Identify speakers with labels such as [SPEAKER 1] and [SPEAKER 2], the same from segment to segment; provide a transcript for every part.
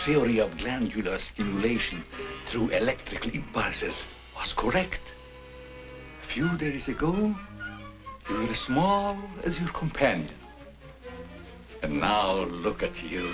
[SPEAKER 1] theory of glandular stimulation through electrical impulses was correct. A few days ago, you were as small as your companion. And now look at you.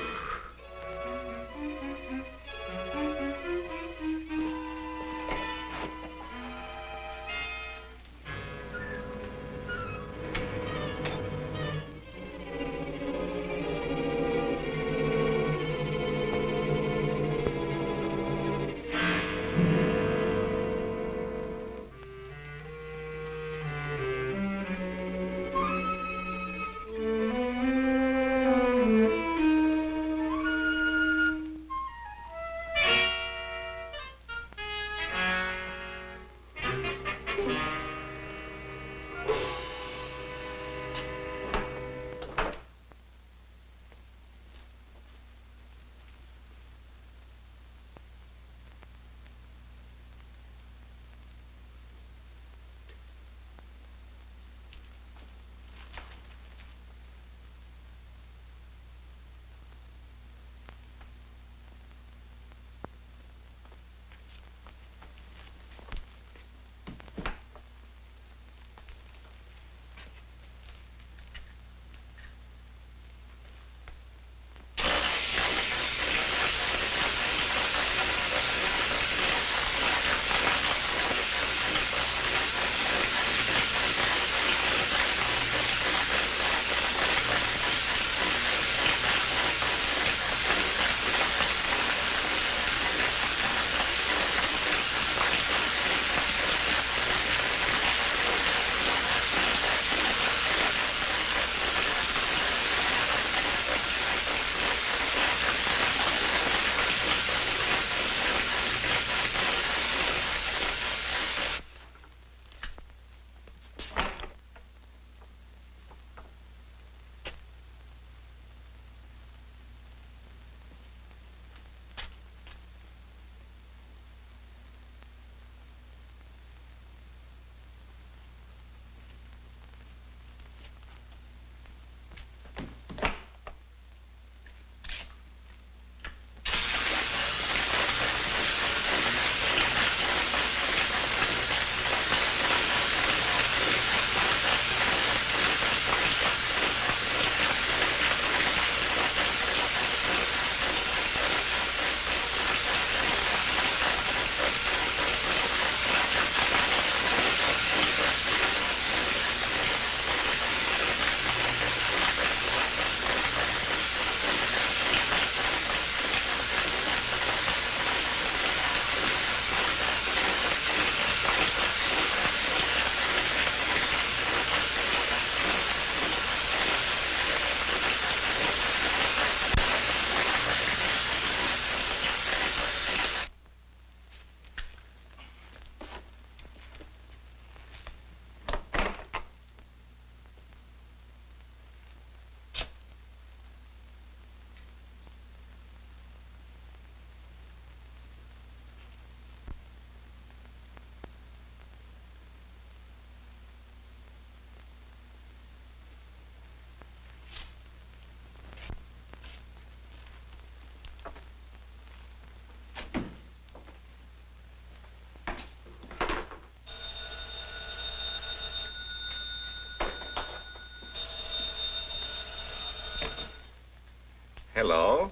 [SPEAKER 2] Hello.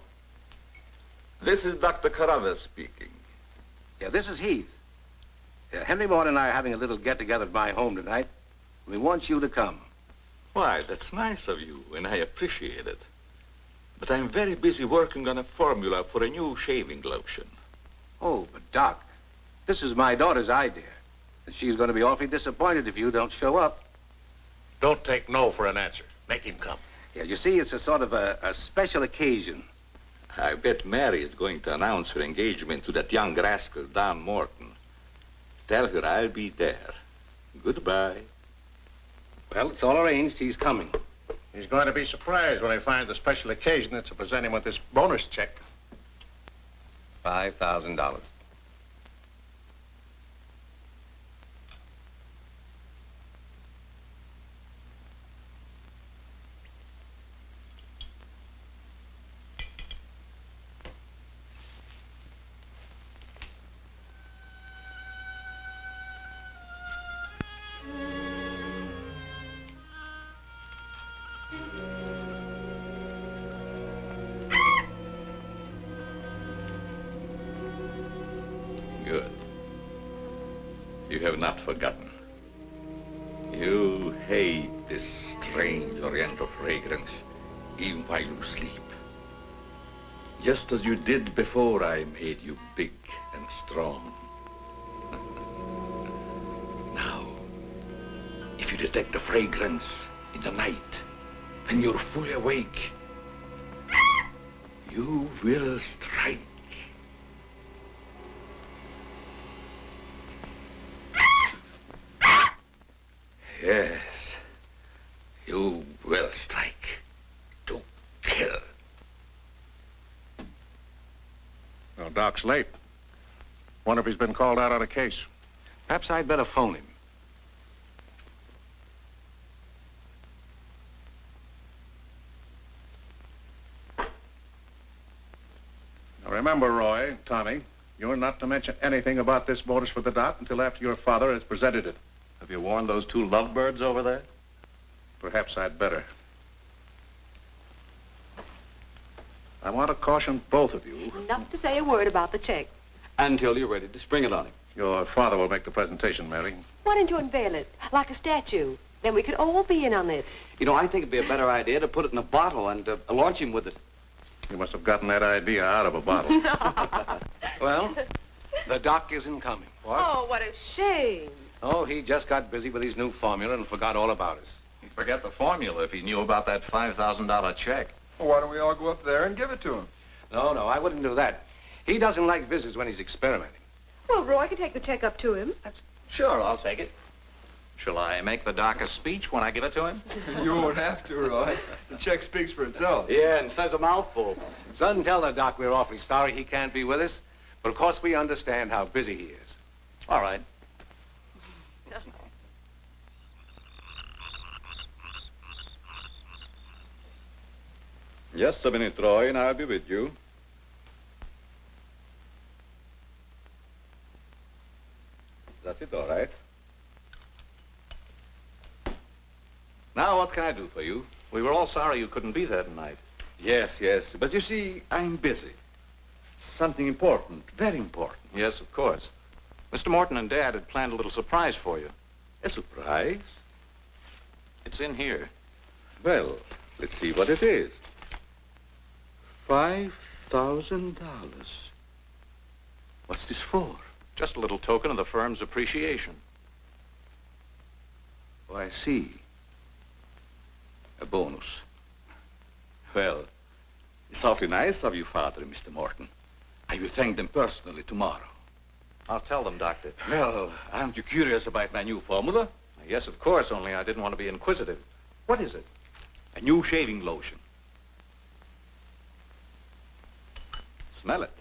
[SPEAKER 2] This is Dr. 𝗕𝗏𝗏𝗏 speaking.
[SPEAKER 3] Yeah, this is Heath. Henry Morton and I are having a little get-together at my home tonight. We want you to come.
[SPEAKER 2] Why, that's nice of you, and I appreciate it. But I'm very busy working on a formula for a new shaving lotion.
[SPEAKER 3] Oh, but Doc, this is my daughter's idea. And she's going to be awfully disappointed if you don't show up.
[SPEAKER 4] Don't take no for an answer. Make him come.
[SPEAKER 3] Yeah, you see, it's a sort of a special occasion.
[SPEAKER 2] I bet Mary is going to announce her engagement to that young rascal, Don Morton. Tell her I'll be there. Goodbye.
[SPEAKER 3] Well, it's all arranged. He's coming.
[SPEAKER 4] He's going to be surprised when he finds the special occasion is to present him with this bonus check.
[SPEAKER 3] $5,000.
[SPEAKER 2] Good. You have not forgotten. You hate this strange oriental fragrance even while you sleep. Just as you did before I made you big and strong. Now, if you detect the fragrance in the night, when you're fully awake, you will strike. Yes, you will strike to kill.
[SPEAKER 4] Well, Doc's late. Wonder if he's been called out on a case.
[SPEAKER 3] Perhaps I'd better phone him.
[SPEAKER 4] Now remember, Roy, Tommy, you're not to mention anything about this bonus for the Doc until after your father has presented it.
[SPEAKER 5] Have you warned those two lovebirds over there?
[SPEAKER 4] Perhaps I'd better. I want to caution both of you.
[SPEAKER 6] Not to say a word about the check.
[SPEAKER 5] Until you're ready to spring it on him.
[SPEAKER 4] Your father will make the presentation, Mary.
[SPEAKER 6] Why don't you unveil it, like a statue? Then we could all be in on it.
[SPEAKER 5] You know, I think it'd be a better idea to put it in a bottle and launch him with it.
[SPEAKER 4] You must have gotten that idea out of a bottle.
[SPEAKER 3] Well, the Doc isn't coming. What?
[SPEAKER 6] Oh, what a shame.
[SPEAKER 3] Oh, he just got busy with his new formula and forgot all about us.
[SPEAKER 5] He'd forget the formula if he knew about that $5,000 check.
[SPEAKER 7] Well, why don't we all go up there and give it to him?
[SPEAKER 3] No, I wouldn't do that. He doesn't like visits when he's experimenting.
[SPEAKER 6] Well, Roy can take the check up to him.
[SPEAKER 5] Sure, I'll take it. Shall I make the Doc a speech when I give it to him?
[SPEAKER 7] You won't have to, Roy. The check speaks for itself.
[SPEAKER 5] Yeah, and says a mouthful.
[SPEAKER 3] Son, tell the Doc we're awfully sorry he can't be with us, but of course we understand how busy he is.
[SPEAKER 5] All right.
[SPEAKER 2] Just a minute, Roy, and I'll be with you. That's it, all right. Now, what can I do for you?
[SPEAKER 5] We were all sorry you couldn't be there tonight.
[SPEAKER 2] Yes, but you see, I'm busy. Something important, very important.
[SPEAKER 5] Yes, of course. Mr. Morton and Dad had planned a little surprise for you.
[SPEAKER 2] A surprise?
[SPEAKER 5] It's in here.
[SPEAKER 2] Well, let's see what it is. $5,000. What's this for?
[SPEAKER 5] Just a little token of the firm's appreciation.
[SPEAKER 2] Oh, I see. A bonus. Well, it's awfully nice of you, Father and Mr. Morton. I will thank them personally tomorrow.
[SPEAKER 5] I'll tell them, Doctor.
[SPEAKER 2] Well, aren't you curious about my new formula?
[SPEAKER 5] Yes, of course, only I didn't want to be inquisitive. What is it?
[SPEAKER 2] A new shaving lotion. Smell it.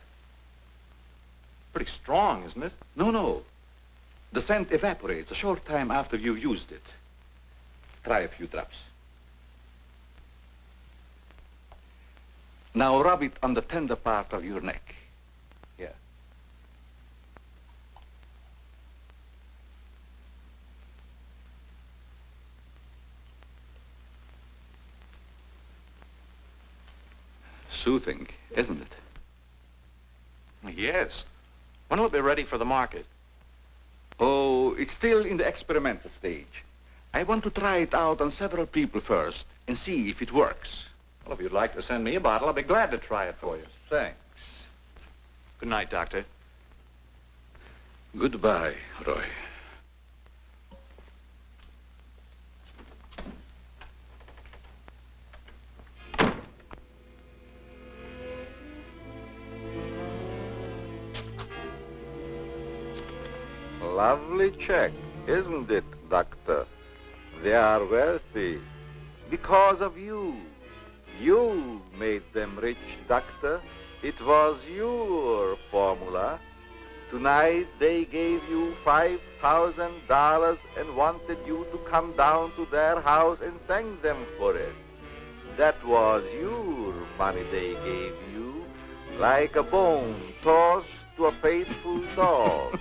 [SPEAKER 5] Pretty strong, isn't it?
[SPEAKER 2] No. The scent evaporates a short time after you've used it. Try a few drops. Now rub it on the tender part of your neck. Here. soothing, isn't it?
[SPEAKER 5] Yes. When will it be ready for the market?
[SPEAKER 2] Oh, it's still in the experimental stage. I want to try it out on several people first and see if it works.
[SPEAKER 5] Well, if you'd like to send me a bottle, I'll be glad to try it for you.
[SPEAKER 2] Thanks.
[SPEAKER 5] Good night, Doctor.
[SPEAKER 2] Goodbye, Roy.
[SPEAKER 8] Lovely check, isn't it, Doctor? They are wealthy because of you. You made them rich, Doctor. It was your formula. Tonight they gave you $5,000 and wanted you to come down to their house and thank them for it. That was your money they gave you, like a bone tossed to a faithful dog.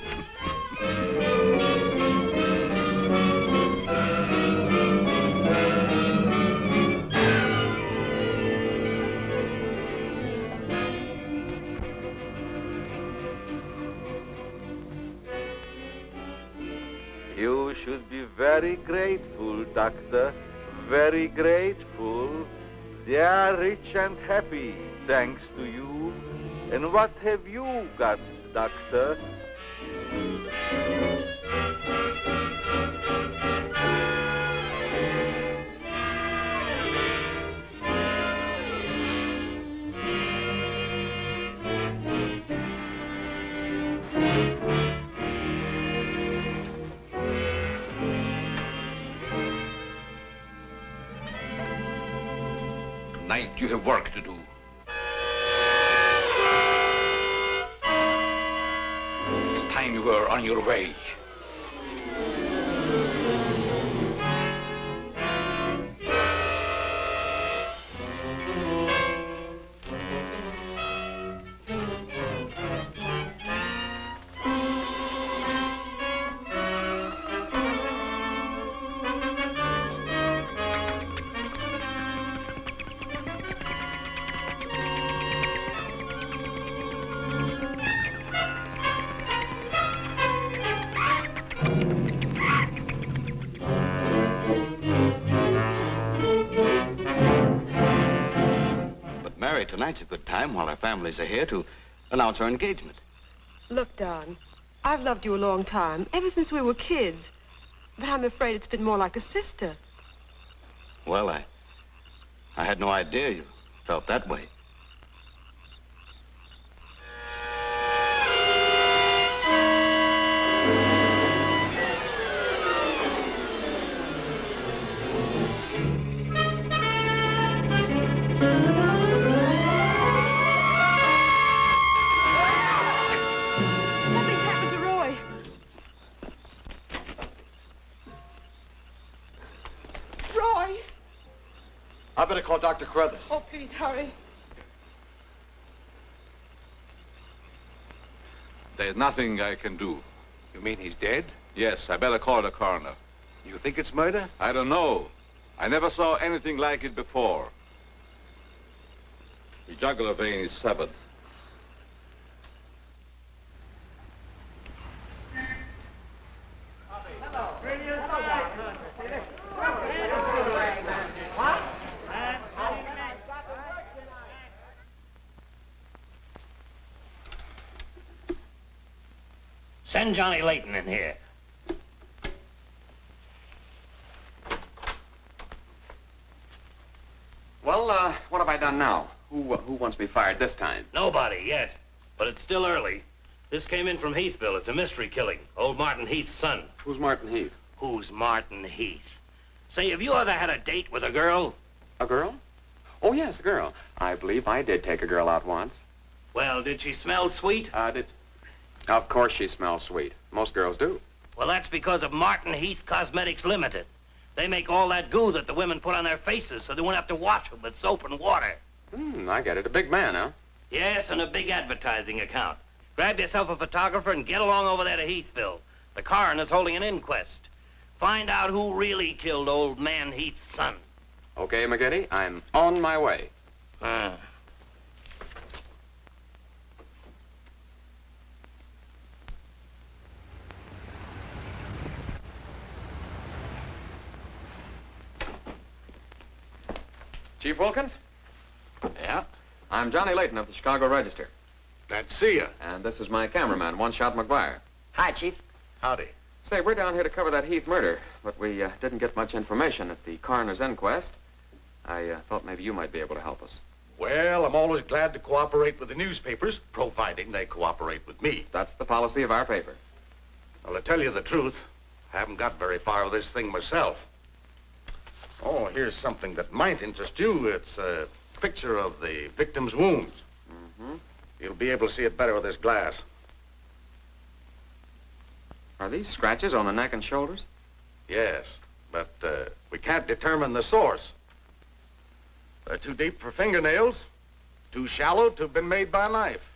[SPEAKER 8] You should be very grateful, Doctor, very grateful. They are rich and happy, thanks to you. And what have you got, Doctor?
[SPEAKER 2] Tonight you have work to do. It's time you were on your way.
[SPEAKER 9] Tonight's a good time while our families are here to announce our engagement.
[SPEAKER 6] Look, Don, I've loved you a long time, ever since we were kids. But I'm afraid it's been more like a sister.
[SPEAKER 9] Well, I had no idea you felt that way.
[SPEAKER 5] I better call Dr. Carruthers.
[SPEAKER 6] Oh, please, hurry.
[SPEAKER 2] There's nothing I can do.
[SPEAKER 3] You mean he's dead?
[SPEAKER 2] Yes, I better call the coroner.
[SPEAKER 3] You think it's murder?
[SPEAKER 2] I don't know. I never saw anything like it before. The jugular vein is severed.
[SPEAKER 10] Send Johnny Layton in here.
[SPEAKER 11] Well, what have I done now? Who wants me fired this time?
[SPEAKER 10] Nobody yet, but it's still early. This came in from Heathville. It's a mystery killing. Old Martin Heath's son.
[SPEAKER 11] Who's Martin Heath?
[SPEAKER 10] Who's Martin Heath? Say, have you ever had a date with a girl?
[SPEAKER 11] A girl? Oh, yes, a girl. I believe I did take a girl out once.
[SPEAKER 10] Well, did she smell sweet?
[SPEAKER 11] Of course she smells sweet. Most girls do.
[SPEAKER 10] Well, that's because of Martin Heath Cosmetics Limited. They make all that goo that the women put on their faces so they won't have to wash them with soap and water.
[SPEAKER 11] I get it. A big man, huh?
[SPEAKER 10] Yes, and a big advertising account. Grab yourself a photographer and get along over there to Heathville. The coroner's holding an inquest. Find out who really killed old man Heath's son.
[SPEAKER 11] Okay, McGiddy, I'm on my way. Chief Wilkins?
[SPEAKER 5] Yeah?
[SPEAKER 11] I'm Johnny Layton of the Chicago Register.
[SPEAKER 5] Glad to see you.
[SPEAKER 11] And this is my cameraman, One Shot McGuire.
[SPEAKER 10] Hi, Chief.
[SPEAKER 5] Howdy.
[SPEAKER 11] Say, we're down here to cover that Heath murder, but we didn't get much information at the coroner's inquest. I thought maybe you might be able to help us.
[SPEAKER 5] Well, I'm always glad to cooperate with the newspapers, providing they cooperate with me.
[SPEAKER 11] That's the policy of our paper.
[SPEAKER 5] Well, to tell you the truth, I haven't got very far with this thing myself. Oh, here's something that might interest you. It's a picture of the victim's wounds.
[SPEAKER 11] Mm-hmm.
[SPEAKER 5] You'll be able to see it better with this glass.
[SPEAKER 11] Are these scratches on the neck and shoulders?
[SPEAKER 5] Yes, but we can't determine the source. They're too deep for fingernails, too shallow to have been made by a knife.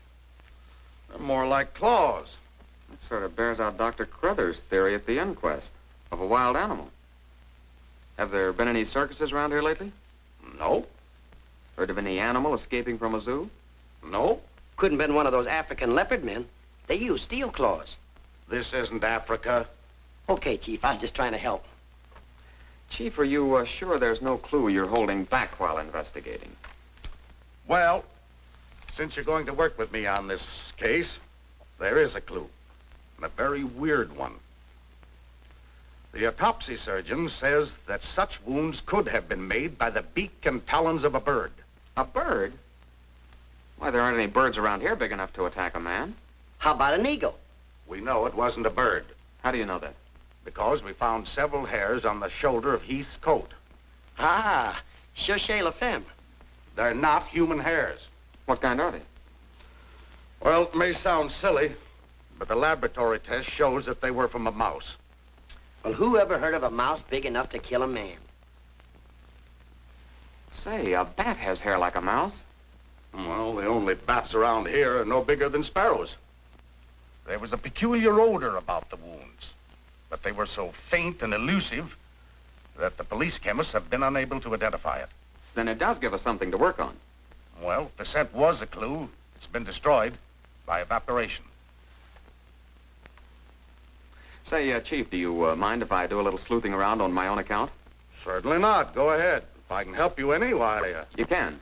[SPEAKER 5] They're more like claws.
[SPEAKER 11] That sort of bears out Dr. Carruthers' theory at the inquest of a wild animal. Have there been any circuses around here lately?
[SPEAKER 5] No.
[SPEAKER 11] Heard of any animal escaping from a zoo?
[SPEAKER 5] No.
[SPEAKER 10] Couldn't have been one of those African leopard men. They use steel claws.
[SPEAKER 5] This isn't Africa.
[SPEAKER 10] Okay, Chief, I was just trying to help.
[SPEAKER 11] Chief, are you sure there's no clue you're holding back while investigating?
[SPEAKER 5] Well, since you're going to work with me on this case, there is a clue, and a very weird one. The autopsy surgeon says that such wounds could have been made by the beak and talons of a bird.
[SPEAKER 11] A bird? Why, there aren't any birds around here big enough to attack a man.
[SPEAKER 10] How about an eagle?
[SPEAKER 5] We know it wasn't a bird.
[SPEAKER 11] How do you know that?
[SPEAKER 5] Because we found several hairs on the shoulder of Heath's coat.
[SPEAKER 10] Ah, 𝗕𝗂𝗴𝗏.
[SPEAKER 5] They're not human hairs.
[SPEAKER 11] What kind are they?
[SPEAKER 5] Well, it may sound silly, but the laboratory test shows that they were from a mouse.
[SPEAKER 10] Well, who ever heard of a mouse big enough to kill a man?
[SPEAKER 11] Say, a bat has hair like a mouse.
[SPEAKER 5] Well, the only bats around here are no bigger than sparrows. There was a peculiar odor about the wounds, but they were so faint and elusive that the police chemists have been unable to identify it.
[SPEAKER 11] Then it does give us something to work on.
[SPEAKER 5] Well, if the scent was a clue, it's been destroyed by evaporation.
[SPEAKER 11] Say, Chief, do you mind if I do a little sleuthing around on my own account?
[SPEAKER 5] Certainly not. Go ahead. If I can help you any, why...
[SPEAKER 11] You can.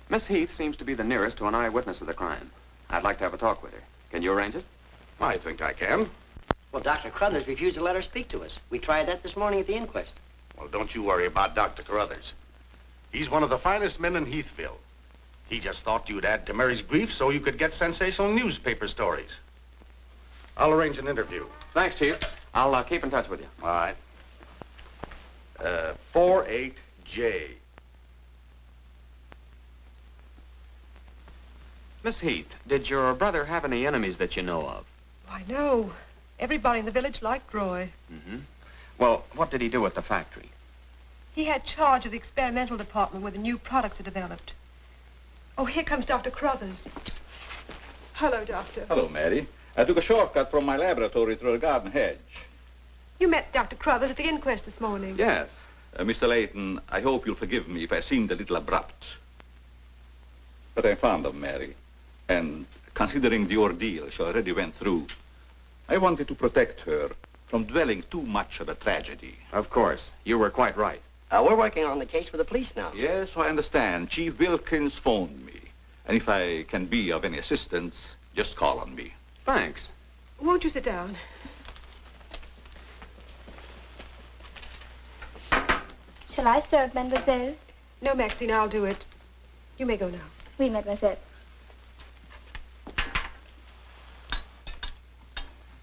[SPEAKER 11] Miss Heath seems to be the nearest to an eyewitness of the crime. I'd like to have a talk with her. Can you arrange it?
[SPEAKER 5] I think I can.
[SPEAKER 10] Well, Dr. Carruthers refused to let her speak to us. We tried that this morning at the inquest.
[SPEAKER 5] Well, don't you worry about Dr. Carruthers. He's one of the finest men in Heathville. He just thought you'd add to Mary's grief so you could get sensational newspaper stories. I'll arrange an interview.
[SPEAKER 11] Thanks, Chief. I'll keep in touch with you.
[SPEAKER 5] All right. 48J.
[SPEAKER 11] Miss Heath, did your brother have any enemies that you know of?
[SPEAKER 6] Why, no. Everybody in the village liked Roy.
[SPEAKER 11] Mm-hmm. Well, what did he do at the factory?
[SPEAKER 6] He had charge of the experimental department where the new products are developed. Oh, here comes Dr. Carruthers. Hello, Doctor.
[SPEAKER 2] Hello, Mary. I took a shortcut from my laboratory through a garden hedge.
[SPEAKER 6] You met Dr. Carruthers at the inquest this morning.
[SPEAKER 2] Yes. Mr. Layton, I hope you'll forgive me if I seemed a little abrupt. But I'm fond of Mary. And considering the ordeal she already went through, I wanted to protect her from dwelling too much on a tragedy.
[SPEAKER 11] Of course. You were quite right.
[SPEAKER 10] We're working on the case with the police now.
[SPEAKER 2] Yes, I understand. Chief Wilkins phoned me. And if I can be of any assistance, just call on me.
[SPEAKER 11] Thanks.
[SPEAKER 6] Won't you sit down?
[SPEAKER 12] Shall I serve, mademoiselle?
[SPEAKER 6] No, Maxine, I'll do it. You may go now.
[SPEAKER 12] Oui, mademoiselle.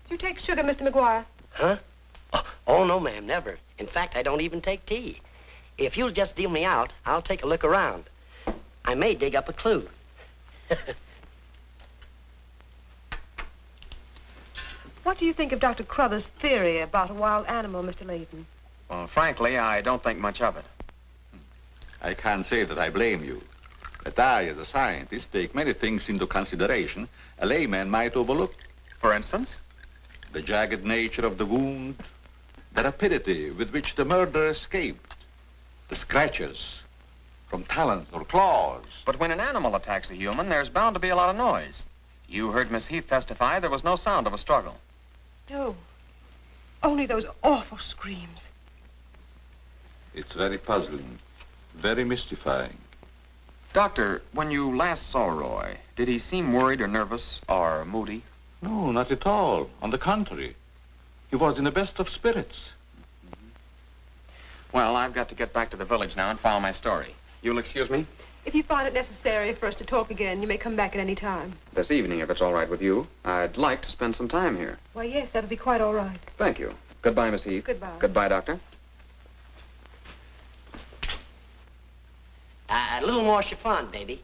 [SPEAKER 6] Do you take sugar, Mr. McGuire?
[SPEAKER 10] Huh? Oh, no, ma'am, never. In fact, I don't even take tea. If you'll just deal me out, I'll take a look around. I may dig up a clue.
[SPEAKER 6] What do you think of Dr. Carruthers' theory about a wild animal, Mr. Layton?
[SPEAKER 11] Well, frankly, I don't think much of it.
[SPEAKER 2] I can't say that I blame you. But I, as a scientist, take many things into consideration a layman might overlook.
[SPEAKER 11] For instance?
[SPEAKER 2] The jagged nature of the wound, the rapidity with which the murderer escaped, the scratches from talons or claws.
[SPEAKER 11] But when an animal attacks a human, there's bound to be a lot of noise. You heard Miss Heath testify there was no sound of a struggle.
[SPEAKER 6] No. Only those awful screams.
[SPEAKER 2] It's very puzzling. Very mystifying.
[SPEAKER 11] Doctor, when you last saw Roy, did he seem worried or nervous or moody?
[SPEAKER 2] No, not at all. On the contrary. He was in the best of spirits.
[SPEAKER 11] Well, I've got to get back to the village now and file my story. You'll excuse me?
[SPEAKER 6] If you find it necessary for us to talk again, you may come back at any time.
[SPEAKER 11] This evening, if it's all right with you. I'd like to spend some time here.
[SPEAKER 6] Why, yes, that'll be quite all right.
[SPEAKER 11] Thank you. Goodbye, Miss Heath.
[SPEAKER 6] Goodbye.
[SPEAKER 11] Goodbye, Doctor.
[SPEAKER 13] A little more chiffon, baby.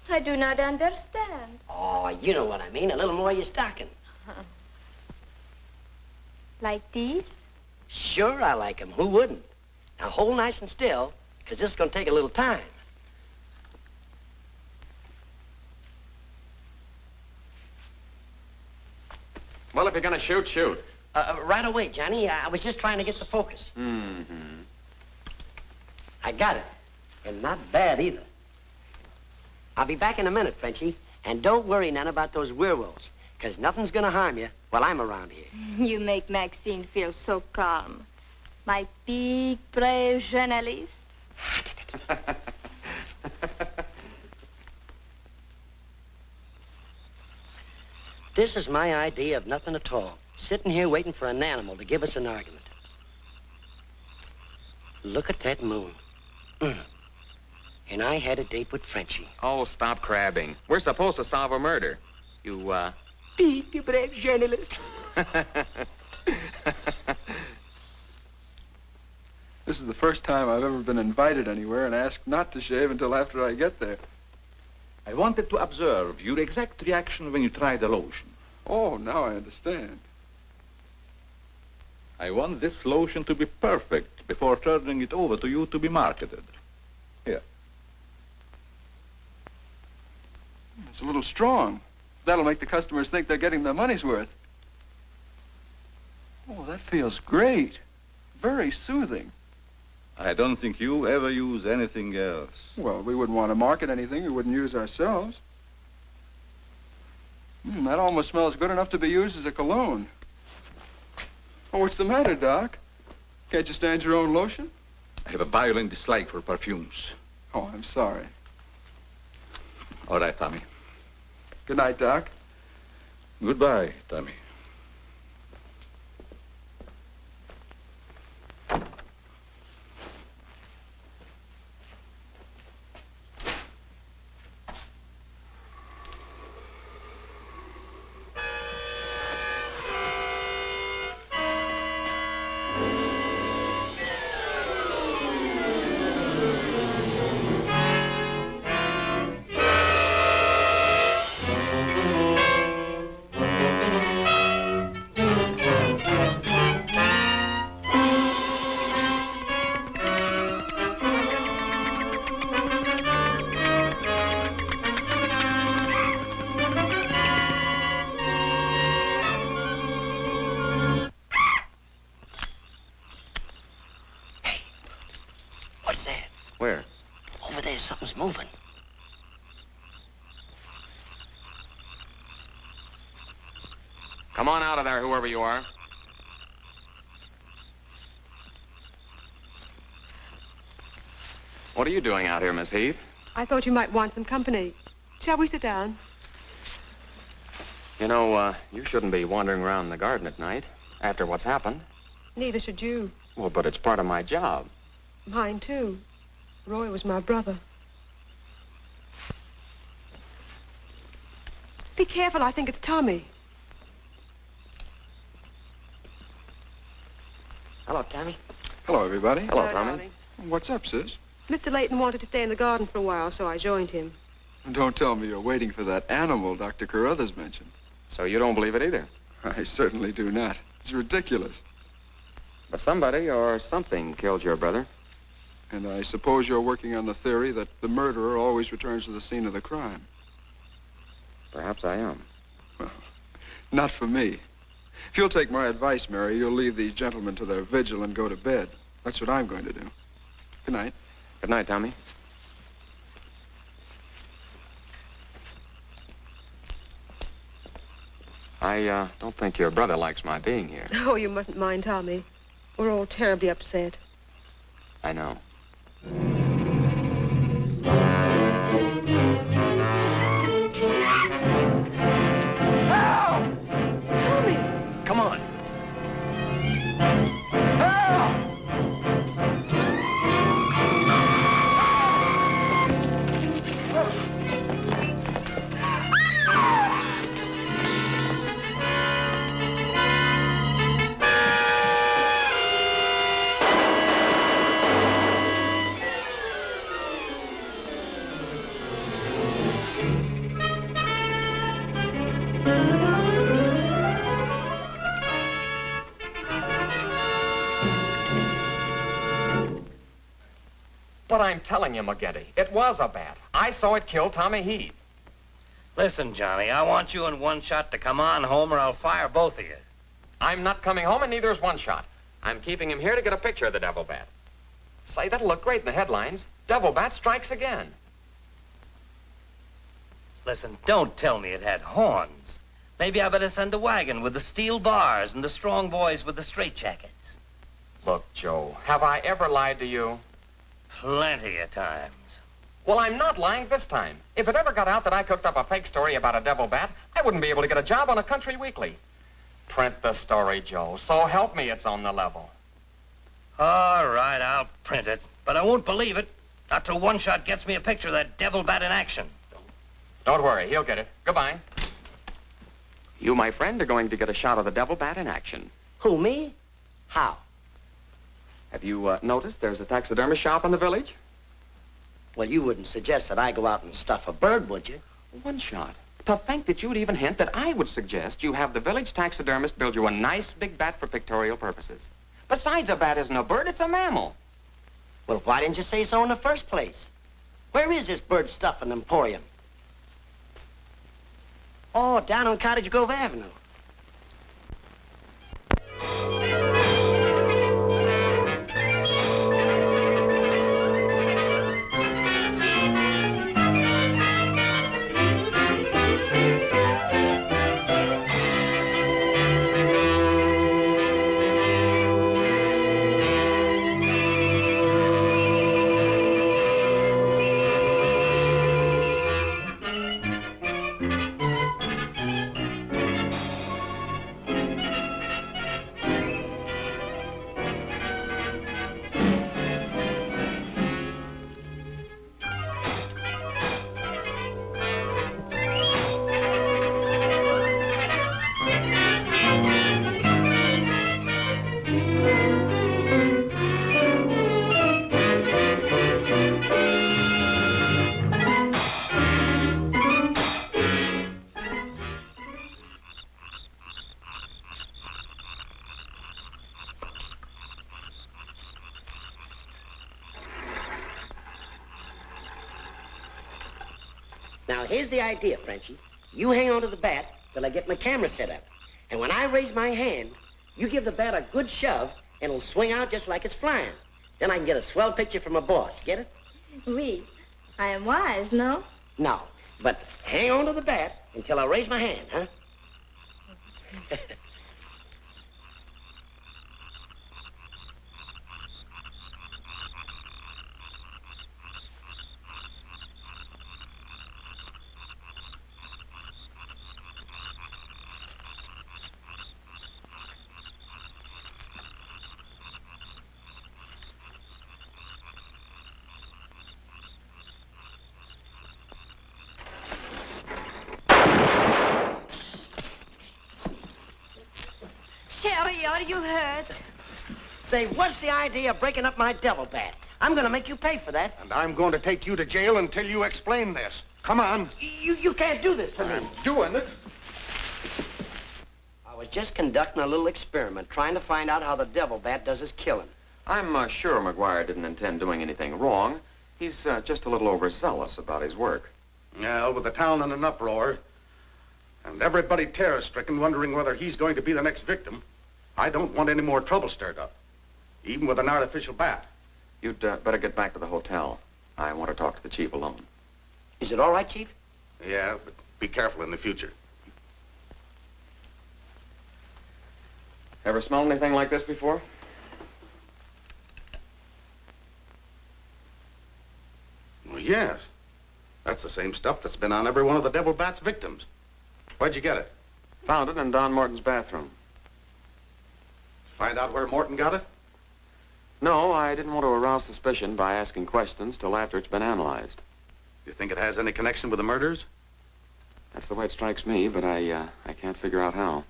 [SPEAKER 12] I do not understand.
[SPEAKER 13] Oh, you know what I mean. A little more of your stocking.
[SPEAKER 12] Like these?
[SPEAKER 13] Sure, I like 'em. Who wouldn't? Now, hold nice and still, because this is going to take a little time.
[SPEAKER 11] Well, if you're going to shoot, shoot.
[SPEAKER 13] Right away, Johnny. I was just trying to get the focus.
[SPEAKER 11] Mm-hmm.
[SPEAKER 13] I got it. And not bad, either. I'll be back in a minute, Frenchie. And don't worry none about those werewolves, because nothing's going to harm you while I'm around here.
[SPEAKER 12] You make Maxine feel so calm. My big, brave journalist.
[SPEAKER 13] This is my idea of nothing at all. Sitting here waiting for an animal to give us an argument. Look at that moon. And I had a date with Frenchie.
[SPEAKER 11] Oh, stop crabbing. We're supposed to solve a murder. You,
[SPEAKER 13] Big, brave journalist.
[SPEAKER 7] This is the first time I've ever been invited anywhere and asked not to shave until after I get there.
[SPEAKER 1] I wanted to observe your exact reaction when you tried the lotion.
[SPEAKER 7] Oh, now I understand.
[SPEAKER 2] I want this lotion to be perfect before turning it over to you to be marketed. Here.
[SPEAKER 7] It's a little strong. That'll make the customers think they're getting their money's worth. Oh, that feels great. Very soothing.
[SPEAKER 2] I don't think you ever use anything else.
[SPEAKER 7] Well, we wouldn't want to market anything we wouldn't use ourselves. That almost smells good enough to be used as a cologne. Oh, what's the matter, Doc? Can't you stand your own lotion?
[SPEAKER 2] I have a violent dislike for perfumes.
[SPEAKER 7] Oh, I'm sorry.
[SPEAKER 2] All right, Tommy.
[SPEAKER 7] Good night, Doc.
[SPEAKER 2] Goodbye, Tommy.
[SPEAKER 13] Something's moving.
[SPEAKER 11] Come on out of there, whoever you are. What are you doing out here, Miss Heath?
[SPEAKER 6] I thought you might want some company. Shall we sit down?
[SPEAKER 11] You know, you shouldn't be wandering around the garden at night after what's happened.
[SPEAKER 6] Neither should you.
[SPEAKER 11] Well, but it's part of my job.
[SPEAKER 6] Mine, too. Roy was my brother. Be careful, I think it's Tommy.
[SPEAKER 13] Hello, Tommy.
[SPEAKER 7] Hello, everybody.
[SPEAKER 11] Hello, Tommy.
[SPEAKER 7] What's up, sis?
[SPEAKER 6] Mr. Layton wanted to stay in the garden for a while, so I joined him.
[SPEAKER 7] Don't tell me you're waiting for that animal Dr. Carruthers mentioned.
[SPEAKER 11] So you don't believe it either?
[SPEAKER 7] I certainly do not. It's ridiculous.
[SPEAKER 11] But somebody or something killed your brother.
[SPEAKER 7] And I suppose you're working on the theory that the murderer always returns to the scene of the crime.
[SPEAKER 11] Perhaps I am.
[SPEAKER 7] Well, not for me. If you'll take my advice, Mary, you'll leave these gentlemen to their vigil and go to bed. That's what I'm going to do. Good night.
[SPEAKER 11] Good night, Tommy. I don't think your brother likes my being here.
[SPEAKER 6] Oh, you mustn't mind Tommy. We're all terribly upset.
[SPEAKER 11] I know. But I'm telling you, McGetty, it was a bat. I saw it kill Tommy Heath.
[SPEAKER 10] Listen, Johnny, I want you and One Shot to come on home or I'll fire both of you.
[SPEAKER 11] I'm not coming home, and neither is One Shot. I'm keeping him here to get a picture of the devil bat. Say, that'll look great in the headlines. Devil bat strikes again.
[SPEAKER 10] Listen, don't tell me it had horns. Maybe I better send a wagon with the steel bars and the strong boys with the straitjackets.
[SPEAKER 11] Look, Joe, have I ever lied to you?
[SPEAKER 10] Plenty of times.
[SPEAKER 11] Well, I'm not lying this time. If it ever got out that I cooked up a fake story about a devil bat, I wouldn't be able to get a job on a country weekly. Print the story, Joe. So help me, it's on the level.
[SPEAKER 10] All right, I'll print it. But I won't believe it not till One Shot gets me a picture of that devil bat in action.
[SPEAKER 11] Don't worry, he'll get it. Goodbye. You, my friend, are going to get a shot of the devil bat in action.
[SPEAKER 13] Who, me? How?
[SPEAKER 11] Have you noticed there's a taxidermist shop in the village?
[SPEAKER 13] Well, you wouldn't suggest that I go out and stuff a bird, would you?
[SPEAKER 11] One Shot. To think that you'd even hint that I would suggest you have the village taxidermist build you a nice big bat for pictorial purposes. Besides, a bat isn't a bird, it's a mammal.
[SPEAKER 13] Well, why didn't you say so in the first place? Where is this bird stuffing emporium? Oh, down on Cottage Grove Avenue. Now, here's the idea, Frenchie. You hang on to the bat till I get my camera set up. And when I raise my hand, you give the bat a good shove, and it'll swing out just like it's flying. Then I can get a swell picture from my boss. Get it?
[SPEAKER 12] Oui. I am wise, no?
[SPEAKER 13] No. But hang on to the bat until I raise my hand, huh?
[SPEAKER 12] Sherry, are you hurt?
[SPEAKER 13] Say, what's the idea of breaking up my devil bat? I'm going to make you pay for that.
[SPEAKER 5] And I'm going to take you to jail until you explain this. Come on.
[SPEAKER 13] You can't do this to me.
[SPEAKER 5] I'm doing it.
[SPEAKER 13] I was just conducting a little experiment, trying to find out how the devil bat does his killing.
[SPEAKER 11] I'm sure McGuire didn't intend doing anything wrong. He's just a little overzealous about his work.
[SPEAKER 5] Yeah, with the town in an uproar, and everybody terror-stricken, wondering whether he's going to be the next victim, I don't want any more trouble stirred up, even with an artificial bat.
[SPEAKER 11] You'd better get back to the hotel. I want to talk to the chief alone.
[SPEAKER 13] Is it all right, Chief?
[SPEAKER 5] Yeah, but be careful in the future.
[SPEAKER 11] Ever smelled anything like this before?
[SPEAKER 5] Well, yes. That's the same stuff that's been on every one of the devil bat's victims. Where'd you get it?
[SPEAKER 11] Found it in Don Morton's bathroom.
[SPEAKER 5] Find out where Morton got it?
[SPEAKER 11] No, I didn't want to arouse suspicion by asking questions till after it's been analyzed.
[SPEAKER 5] You think it has any connection with the murders?
[SPEAKER 11] That's the way it strikes me, but I can't figure out how.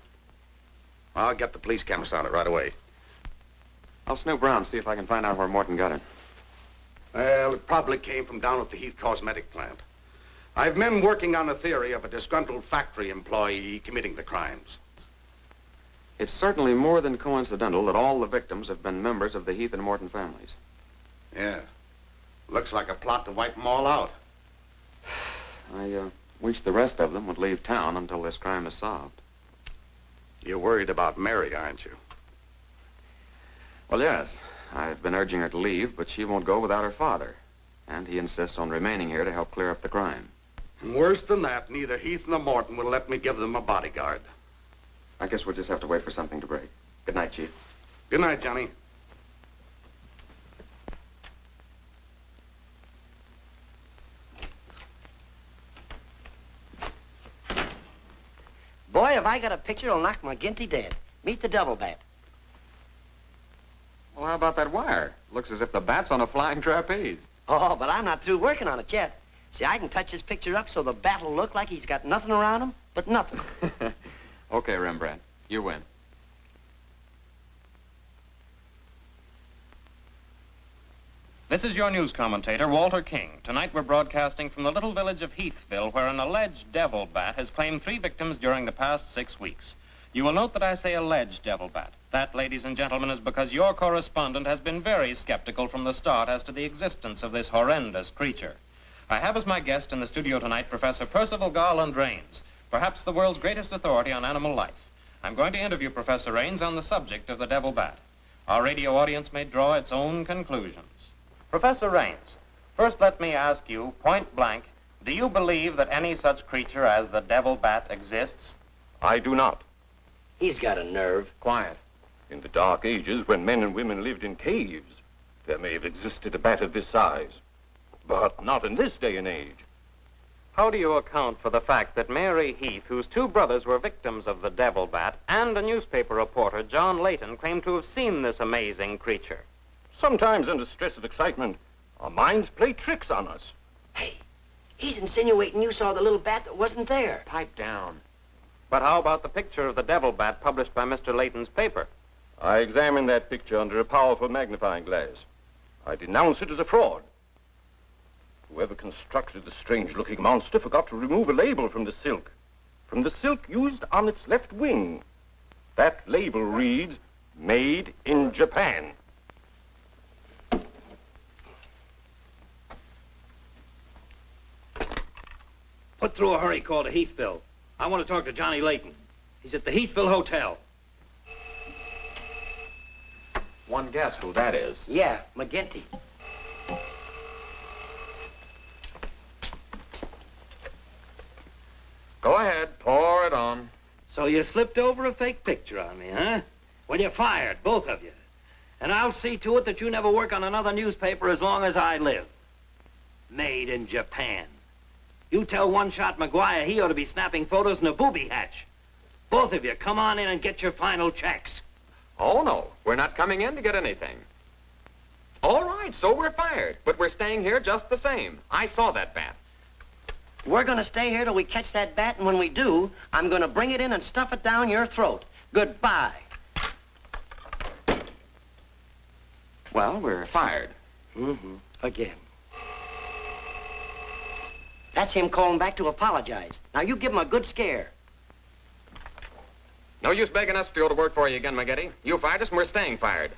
[SPEAKER 5] I'll get the police chemist on it right away.
[SPEAKER 11] I'll snoop around, see if I can find out where Morton got it.
[SPEAKER 5] Well, it probably came from down at the Heath Cosmetic plant. I've men working on a theory of a disgruntled factory employee committing the crimes.
[SPEAKER 11] It's certainly more than coincidental that all the victims have been members of the Heath and Morton families.
[SPEAKER 5] Yeah.
[SPEAKER 3] Looks like a plot to wipe them all out.
[SPEAKER 11] I wish the rest of them would leave town until this crime is solved.
[SPEAKER 5] You're worried about Mary, aren't you?
[SPEAKER 11] Well, yes. I've been urging her to leave, but she won't go without her father. And he insists on remaining here to help clear up the crime.
[SPEAKER 5] And worse than that, neither Heath nor Morton will let me give them a bodyguard.
[SPEAKER 11] I guess we'll just have to wait for something to break. Good night, Chief.
[SPEAKER 5] Good night, Johnny.
[SPEAKER 13] Boy, have I got a picture that'll knock McGinty dead. Meet the double bat.
[SPEAKER 11] Well, how about that wire? Looks as if the bat's on a flying trapeze.
[SPEAKER 13] Oh, but I'm not through working on it yet. See, I can touch this picture up so the bat will look like he's got nothing around him but nothing.
[SPEAKER 11] Okay, Rembrandt. You win.
[SPEAKER 10] This is your news commentator, Walter King. Tonight we're broadcasting from the little village of Heathville, where an alleged devil bat has claimed 3 victims during the past 6 weeks. You will note that I say alleged devil bat. That, ladies and gentlemen, is because your correspondent has been very skeptical from the start as to the existence of this horrendous creature. I have as my guest in the studio tonight Professor Percival Garland Rains, perhaps the world's greatest authority on animal life. I'm going to interview Professor Rains on the subject of the devil bat. Our radio audience may draw its own conclusions. Professor Rains, first let me ask you, point blank, do you believe that any such creature as the devil bat exists?
[SPEAKER 14] I do not.
[SPEAKER 13] He's got a nerve.
[SPEAKER 11] Quiet.
[SPEAKER 14] In the dark ages, when men and women lived in caves, there may have existed a bat of this size. But not in this day and age.
[SPEAKER 10] How do you account for the fact that Mary Heath, whose 2 brothers were victims of the devil bat, and a newspaper reporter, John Layton, claim to have seen this amazing creature?
[SPEAKER 14] Sometimes under stress of excitement, our minds play tricks on us.
[SPEAKER 13] Hey, he's insinuating you saw the little bat that wasn't there.
[SPEAKER 11] Pipe down.
[SPEAKER 10] But how about the picture of the devil bat published by Mr. Layton's paper?
[SPEAKER 14] I examined that picture under a powerful magnifying glass. I denounce it as a fraud. Whoever constructed the strange-looking monster forgot to remove a label from the silk used on its left wing. That label reads, "Made in Japan."
[SPEAKER 10] Put through a hurry call to Heathville. I want to talk to Johnny Layton. He's at the Heathville Hotel.
[SPEAKER 11] One guess who that is.
[SPEAKER 13] Yeah, McGinty.
[SPEAKER 11] Go ahead, pour it on.
[SPEAKER 10] So you slipped over a fake picture on me, huh? Well, you're fired, both of you. And I'll see to it that you never work on another newspaper as long as I live. Made in Japan. You tell One-Shot McGuire he ought to be snapping photos in a booby hatch. Both of you, come on in and get your final checks.
[SPEAKER 11] Oh, no. We're not coming in to get anything. All right, so we're fired. But we're staying here just the same. I saw that bat.
[SPEAKER 13] We're going to stay here till we catch that bat, and when we do, I'm going to bring it in and stuff it down your throat. Goodbye.
[SPEAKER 11] Well, we're fired.
[SPEAKER 13] Again. That's him calling back to apologize. Now, you give him a good scare.
[SPEAKER 11] No use begging us to go to work for you again, McGinty. You fired us and we're staying fired.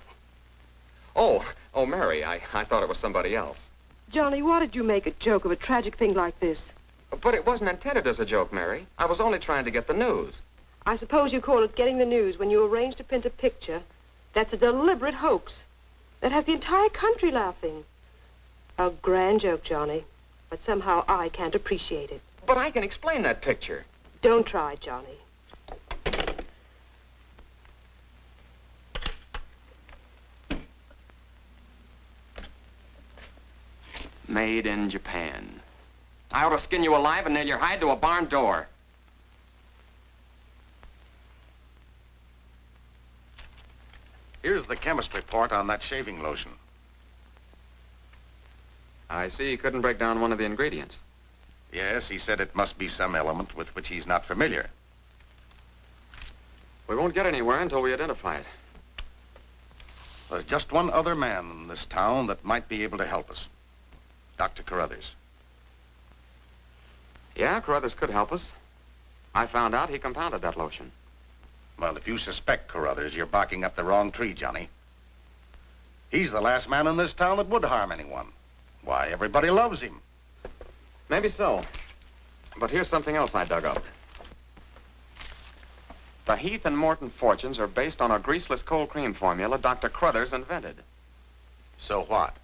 [SPEAKER 11] Oh, Mary, I thought it was somebody else.
[SPEAKER 6] Johnny, why did you make a joke of a tragic thing like this?
[SPEAKER 11] But it wasn't intended as a joke, Mary. I was only trying to get the news.
[SPEAKER 6] I suppose you call it getting the news when you arrange to print a picture. That's a deliberate hoax. That has the entire country laughing. A grand joke, Johnny. But somehow I can't appreciate it.
[SPEAKER 11] But I can explain that picture.
[SPEAKER 6] Don't try, Johnny.
[SPEAKER 11] Made in Japan. I ought to skin you alive and nail your hide to a barn door.
[SPEAKER 5] Here's the chemist report on that shaving lotion.
[SPEAKER 11] I see you couldn't break down one of the ingredients.
[SPEAKER 5] Yes, he said it must be some element with which he's not familiar.
[SPEAKER 11] We won't get anywhere until we identify it.
[SPEAKER 5] There's just one other man in this town that might be able to help us. Dr. Carruthers.
[SPEAKER 11] Yeah, Carruthers could help us. I found out he compounded that lotion.
[SPEAKER 5] Well, if you suspect Carruthers, you're barking up the wrong tree, Johnny. He's the last man in this town that would harm anyone. Why, everybody loves him.
[SPEAKER 11] Maybe so. But here's something else I dug up. The Heath and Morton fortunes are based on a greaseless cold cream formula Dr. Cruthers invented.
[SPEAKER 5] So what?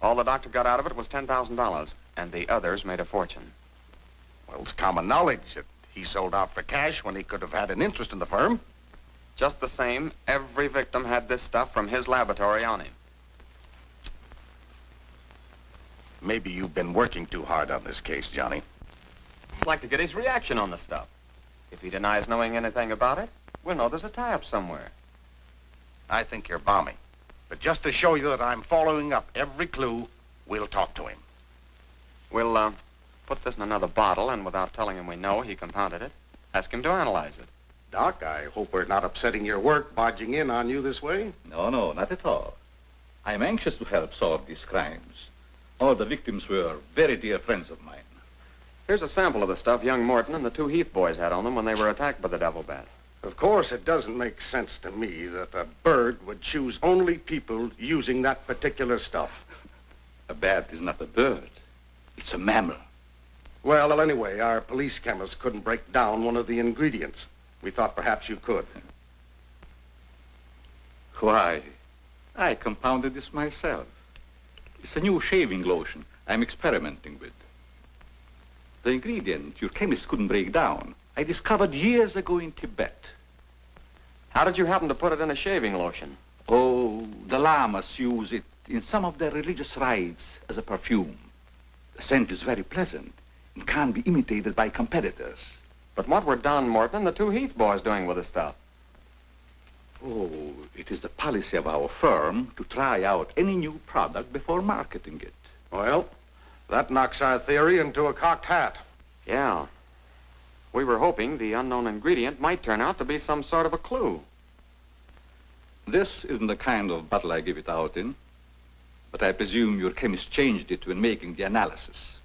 [SPEAKER 11] All the doctor got out of it was $10,000, and the others made a fortune.
[SPEAKER 5] Well, it's common knowledge that he sold out for cash when he could have had an interest in the firm.
[SPEAKER 11] Just the same, every victim had this stuff from his laboratory on him.
[SPEAKER 5] Maybe you've been working too hard on this case, Johnny.
[SPEAKER 11] I'd like to get his reaction on the stuff. If he denies knowing anything about it, we'll know there's a tie-up somewhere.
[SPEAKER 5] I think you're balmy. But just to show you that I'm following up every clue, we'll talk to him.
[SPEAKER 11] We'll, put this in another bottle, and without telling him we know he compounded it, ask him to analyze it.
[SPEAKER 5] Doc, I hope we're not upsetting your work barging in on you this way.
[SPEAKER 2] No, not at all. I'm anxious to help solve these crimes. All the victims were very dear friends of mine.
[SPEAKER 11] Here's a sample of the stuff young Morton and the two Heath boys had on them when they were attacked by the devil bat.
[SPEAKER 5] Of course, it doesn't make sense to me that a bird would choose only people using that particular stuff.
[SPEAKER 2] A bat is not a bird. It's a mammal.
[SPEAKER 5] Well, anyway, our police chemist couldn't break down one of the ingredients. We thought perhaps you could.
[SPEAKER 2] Why, I compounded this myself. It's a new shaving lotion I'm experimenting with. The ingredient your chemist couldn't break down, I discovered years ago in Tibet.
[SPEAKER 11] How did you happen to put it in a shaving lotion?
[SPEAKER 2] Oh, the lamas use it in some of their religious rites as a perfume. The scent is very pleasant and can't be imitated by competitors.
[SPEAKER 11] But what were Don Morton and the two Heath boys doing with the stuff?
[SPEAKER 2] Oh, it is the policy of our firm to try out any new product before marketing it.
[SPEAKER 5] Well, that knocks our theory into a cocked hat.
[SPEAKER 11] Yeah. We were hoping the unknown ingredient might turn out to be some sort of a clue.
[SPEAKER 2] This isn't the kind of bottle I give it out in, but I presume your chemist changed it when making the analysis.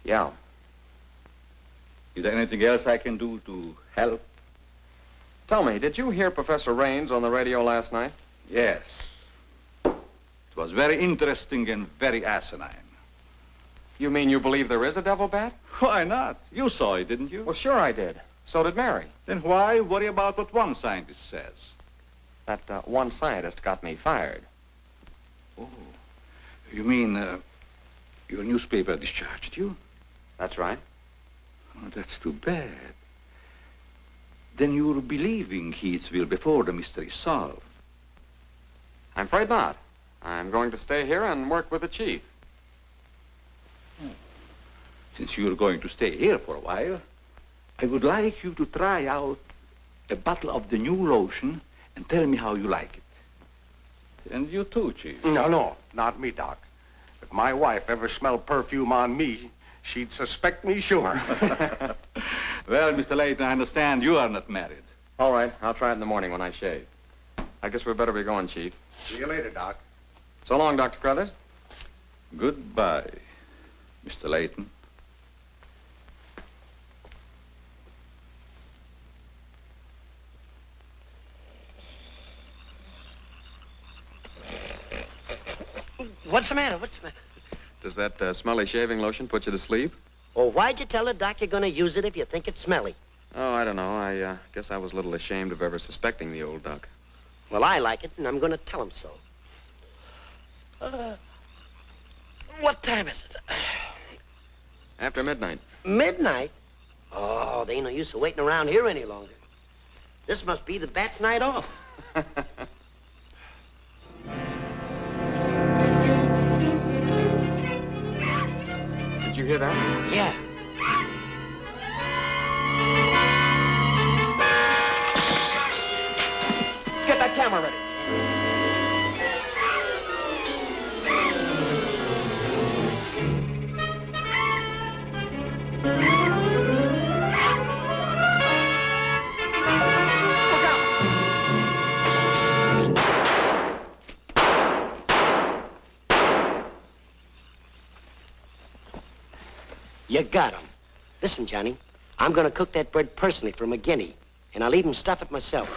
[SPEAKER 11] Yeah.
[SPEAKER 2] Is there anything else I can do to help?
[SPEAKER 11] Tell me, did you hear Professor Raines on the radio last night?
[SPEAKER 2] Yes. It was very interesting and very asinine.
[SPEAKER 11] You mean you believe there is a devil bat?
[SPEAKER 2] Why not? You saw it, didn't you?
[SPEAKER 11] Well, sure I did. So did Mary.
[SPEAKER 2] Then why worry about what one scientist says?
[SPEAKER 11] That one scientist got me fired.
[SPEAKER 2] Oh, you mean your newspaper discharged you?
[SPEAKER 11] That's right.
[SPEAKER 2] Oh, that's too bad. Then you're believing 𝗕𝗏𝗏𝗏 before the mystery is solved.
[SPEAKER 11] I'm afraid not. I'm going to stay here and work with the chief.
[SPEAKER 2] Since you're going to stay here for a while, I would like you to try out a bottle of the new lotion and tell me how you like it. And you too, Chief.
[SPEAKER 5] No, not me, Doc. If my wife ever smelled perfume on me, she'd suspect me sure.
[SPEAKER 2] Well, Mr. Layton, I understand you are not married.
[SPEAKER 11] All right, I'll try it in the morning when I shave. I guess we better be going, Chief.
[SPEAKER 5] See you later, Doc.
[SPEAKER 11] So long, Dr. Cruthers.
[SPEAKER 2] Goodbye, Mr. Layton.
[SPEAKER 13] What's the matter? What's the matter?
[SPEAKER 11] Does that smelly shaving lotion put you to sleep?
[SPEAKER 13] Well, why'd you tell the doc you're going to use it if you think it's smelly?
[SPEAKER 11] Oh, I don't know. I guess I was a little ashamed of ever suspecting the old duck.
[SPEAKER 13] Well, I like it, and I'm going to tell him so. What time is it?
[SPEAKER 11] After midnight.
[SPEAKER 13] Midnight? Oh, there ain't no use of waiting around here any longer. This must be the bat's night off.
[SPEAKER 11] Did you hear that?
[SPEAKER 13] Yeah.
[SPEAKER 11] Get that camera ready.
[SPEAKER 13] You got him. Listen, Johnny, I'm going to cook that bird personally for McGinney, and I'll even stuff it myself.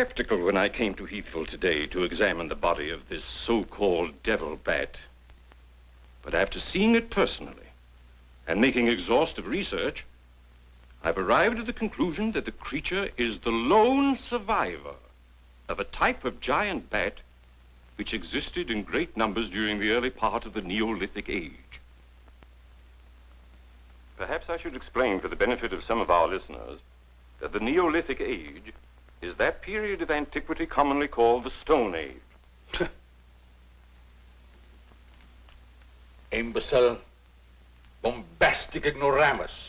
[SPEAKER 14] skeptical when I came to Heathville today to examine the body of this so-called devil bat. But after seeing it personally and making exhaustive research, I've arrived at the conclusion that the creature is the lone survivor of a type of giant bat which existed in great numbers during the early part of the Neolithic age. Perhaps I should explain for the benefit of some of our listeners that the Neolithic age is that period of antiquity commonly called the Stone Age.
[SPEAKER 2] Imbecile, bombastic ignoramus.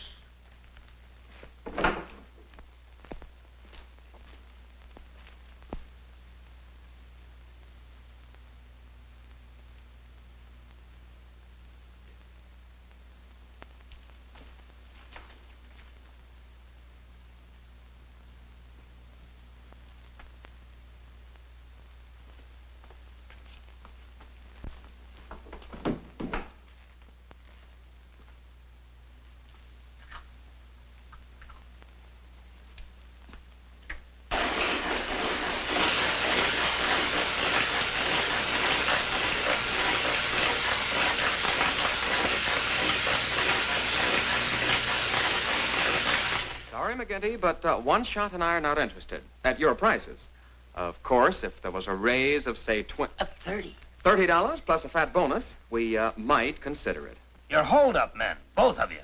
[SPEAKER 11] Sorry, McGinty, but One Shot and I are not interested at your prices. Of course, if there was a raise of, say, $30 plus a fat bonus, we might consider it.
[SPEAKER 15] You're hold-up men, both of you.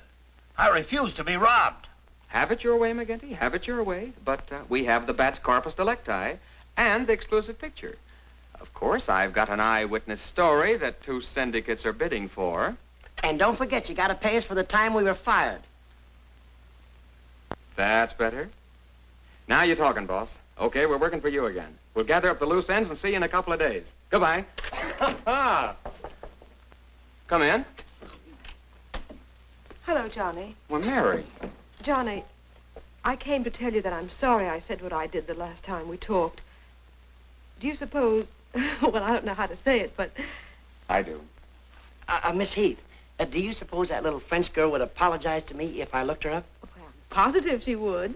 [SPEAKER 15] I refuse to be robbed.
[SPEAKER 11] Have it your way, McGinty, have it your way. But we have the bat's corpus delicti and the exclusive picture. Of course, I've got an eyewitness story that 2 syndicates are bidding for.
[SPEAKER 13] And don't forget, you gotta pay us for the time we were fired.
[SPEAKER 11] That's better. Now you're talking, boss. Okay, we're working for you again. We'll gather up the loose ends and see you in a couple of days. Goodbye. Come in.
[SPEAKER 6] Hello, Johnny.
[SPEAKER 11] Well, Mary.
[SPEAKER 6] Johnny, I came to tell you that I'm sorry I said what I did the last time we talked. Do you suppose... well, I don't know how to say it, but...
[SPEAKER 11] I do.
[SPEAKER 13] Miss Heath, do you suppose that little French girl would apologize to me if I looked her up?
[SPEAKER 6] Well, I'm positive she would.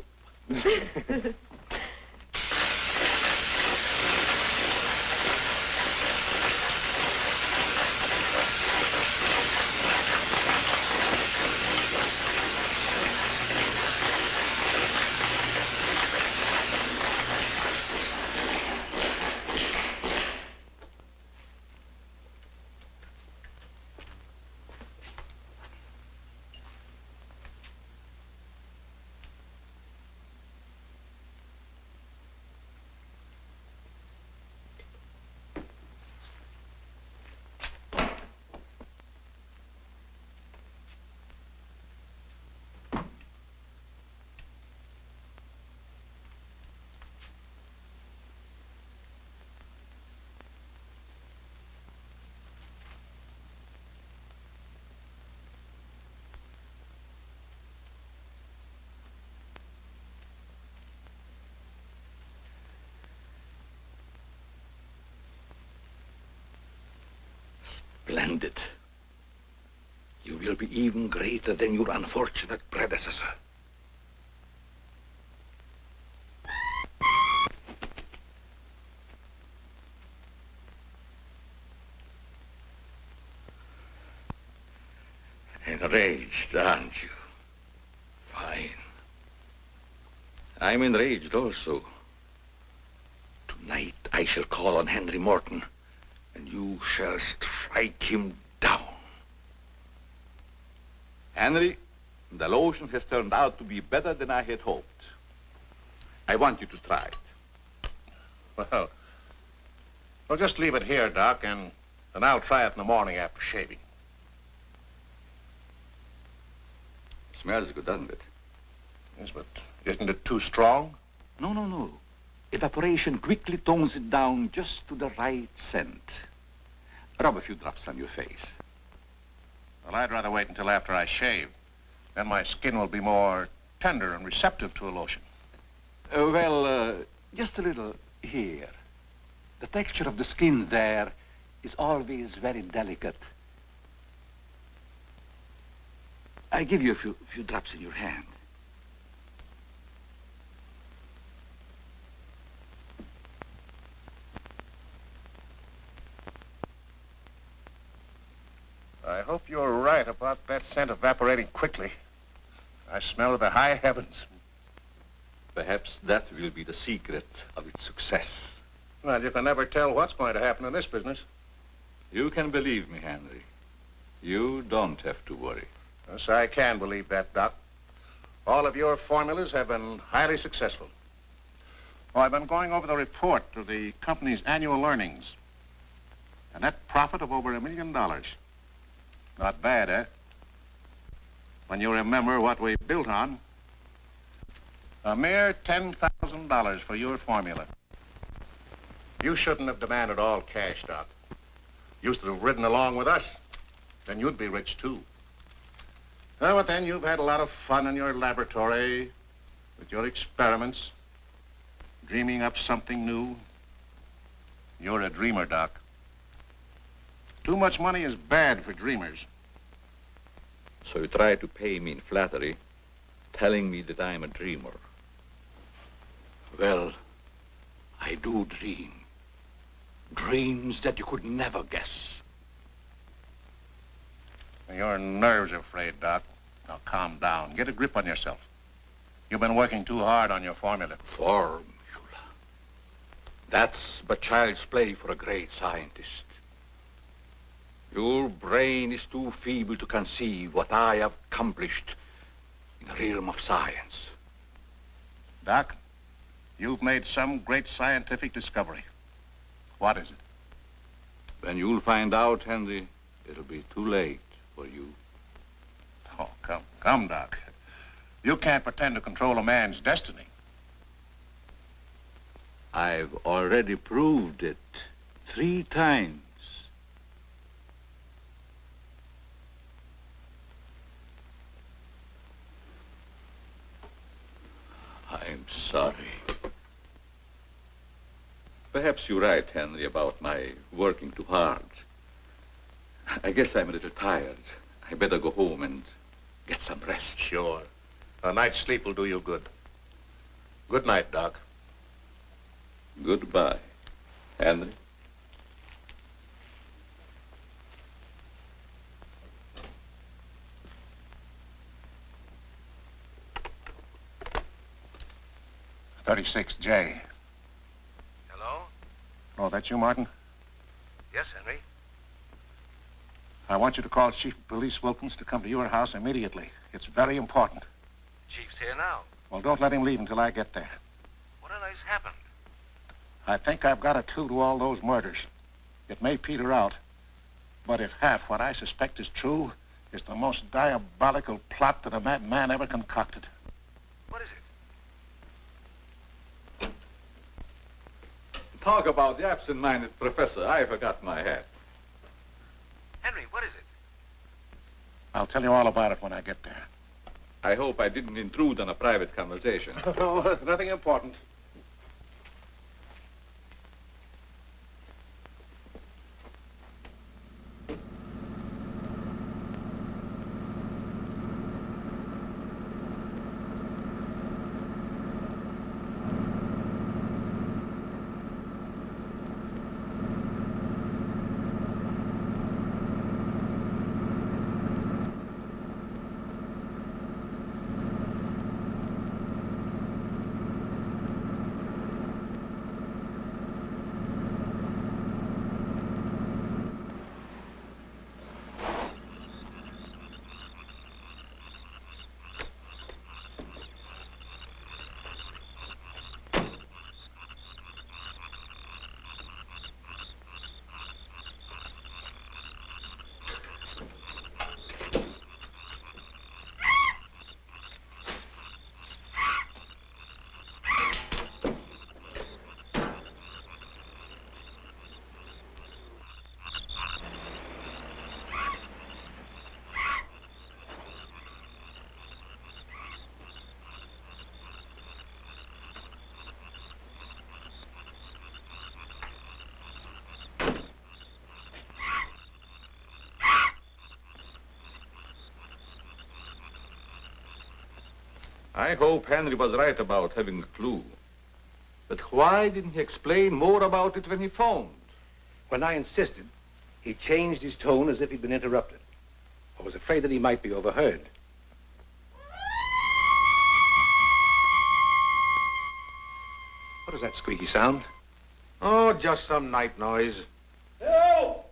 [SPEAKER 1] Splendid. You will be even greater than your unfortunate predecessor. Enraged, aren't you? Fine. I'm enraged also. Tonight I shall call on Henry Morton, and you shall strike him down.
[SPEAKER 2] Henry, the lotion has turned out to be better than I had hoped. I want you to try it.
[SPEAKER 4] Well, we'll just leave it here, Doc, and then I'll try it in the morning after shaving.
[SPEAKER 2] Smells good, doesn't it?
[SPEAKER 4] Yes, but isn't it too strong?
[SPEAKER 1] No. Evaporation quickly tones it down just to the right scent. Rub a few drops on your face.
[SPEAKER 4] Well, I'd rather wait until after I shave. Then my skin will be more tender and receptive to a lotion.
[SPEAKER 1] Just a little here. The texture of the skin there is always very delicate. I give you a few drops in your hand.
[SPEAKER 4] that scent evaporating quickly. I smell the high heavens.
[SPEAKER 2] Perhaps that will be the secret of its success.
[SPEAKER 4] Well, you can never tell what's going to happen in this business.
[SPEAKER 2] You can believe me, Henry. You don't have to worry.
[SPEAKER 4] Yes, I can believe that, Doc. All of your formulas have been highly successful. Oh, I've been going over the report of the company's annual earnings. A net profit of over $1 million. Not bad, eh? When you remember what we built on. A mere $10,000 for your formula. You shouldn't have demanded all cash, Doc. You should have ridden along with us. Then you'd be rich, too. Oh, but then you've had a lot of fun in your laboratory with your experiments, dreaming up something new. You're a dreamer, Doc. Too much money is bad for dreamers.
[SPEAKER 2] So you try to pay me in flattery, telling me that I'm a dreamer.
[SPEAKER 1] Well, I do dream. Dreams that you could never guess.
[SPEAKER 4] Your nerves are frayed, Doc. Now calm down. Get a grip on yourself. You've been working too hard on your formula.
[SPEAKER 1] Formula. That's but child's play for a great scientist. Your brain is too feeble to conceive what I have accomplished in the realm of science.
[SPEAKER 4] Doc, you've made some great scientific discovery. What is it?
[SPEAKER 2] When you'll find out, Henry, it'll be too late for you.
[SPEAKER 4] Oh, come, Doc. You can't pretend to control a man's destiny.
[SPEAKER 2] I've already proved it 3 times. I'm sorry. Perhaps you're right, Henry, about my working too hard. I guess I'm a little tired. I better go home and get some rest.
[SPEAKER 4] Sure. A night's sleep will do you good. Good night, Doc.
[SPEAKER 2] Goodbye, Henry.
[SPEAKER 4] 𝗵𝗡.
[SPEAKER 3] Hello?
[SPEAKER 4] Oh, that's you, Martin?
[SPEAKER 3] Yes, Henry.
[SPEAKER 4] I want you to call Chief of Police Wilkins to come to your house immediately. It's very important.
[SPEAKER 3] Chief's here now.
[SPEAKER 4] Well, don't let him leave until I get there.
[SPEAKER 3] What on earth's happened?
[SPEAKER 4] I think I've got a clue to all those murders. It may peter out, but if half what I suspect is true, it's the most diabolical plot that a madman ever concocted.
[SPEAKER 3] What is it?
[SPEAKER 2] Talk about the absent-minded professor. I forgot my hat.
[SPEAKER 3] Henry, what is it?
[SPEAKER 4] I'll tell you all about it when I get there.
[SPEAKER 2] I hope I didn't intrude on a private conversation.
[SPEAKER 4] Oh, nothing important.
[SPEAKER 2] I hope Henry was right about having a clue. But why didn't he explain more about it when he phoned?
[SPEAKER 3] When I insisted, he changed his tone as if he'd been interrupted. was afraid that he might be overheard. What is that squeaky sound?
[SPEAKER 5] Oh, just some night noise.
[SPEAKER 3] Help!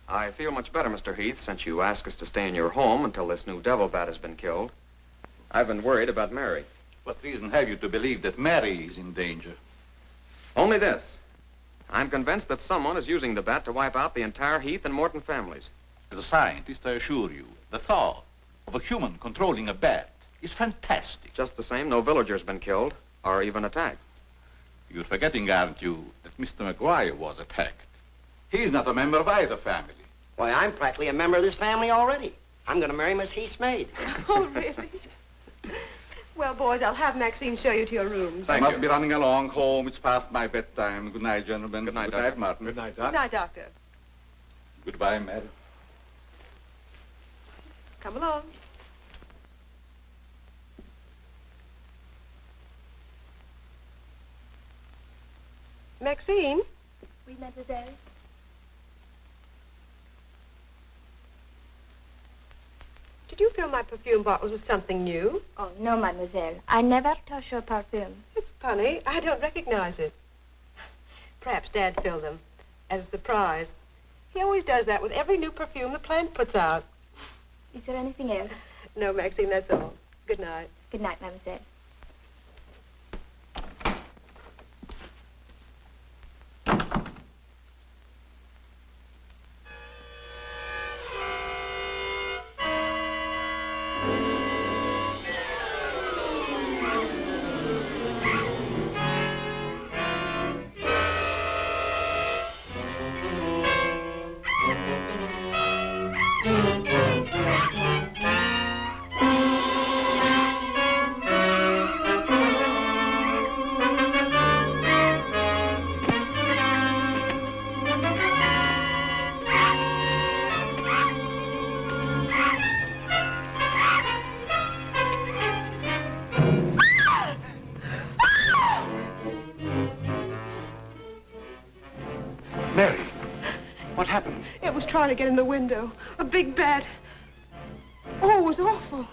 [SPEAKER 11] I feel much better, Mr. Heath, since you asked us to stay in your home until this new devil bat has been killed. I've been worried about Mary.
[SPEAKER 2] What reason have you to believe that Mary is in danger?
[SPEAKER 11] Only this. I'm convinced that someone is using the bat to wipe out the entire Heath and Morton families.
[SPEAKER 2] As a scientist, I assure you, the thought of a human controlling a bat is fantastic.
[SPEAKER 11] Just the same, no villager's been killed or even attacked.
[SPEAKER 2] You're forgetting, aren't you, that Mr. McGuire was attacked. He's not a member of either family.
[SPEAKER 13] Why, I'm practically a member of this family already. I'm going to marry Miss Heath's maid.
[SPEAKER 6] Oh, really? Well, boys, I'll have Maxine show you to your rooms.
[SPEAKER 2] I must be running along home. It's past my bedtime. Good night, gentlemen.
[SPEAKER 11] Good night,
[SPEAKER 2] Good night, Martin.
[SPEAKER 3] Good night,
[SPEAKER 6] Good
[SPEAKER 3] Doc.
[SPEAKER 6] night, Doctor.
[SPEAKER 2] Goodbye, Mary.
[SPEAKER 6] Come along. Maxine?
[SPEAKER 12] Oui, mademoiselle.
[SPEAKER 6] Did you fill my perfume bottles with something new?
[SPEAKER 12] Oh, no, mademoiselle. I never touch your perfume.
[SPEAKER 6] It's funny. I don't recognize it. Perhaps Dad filled them as a surprise. He always does that with every new perfume the plant puts out.
[SPEAKER 12] Is there anything else?
[SPEAKER 6] No, Maxine, that's all. Good night.
[SPEAKER 12] Good night, mademoiselle.
[SPEAKER 3] Mary, what happened?
[SPEAKER 6] It was trying to get in the window. A big bat. Oh, it was awful.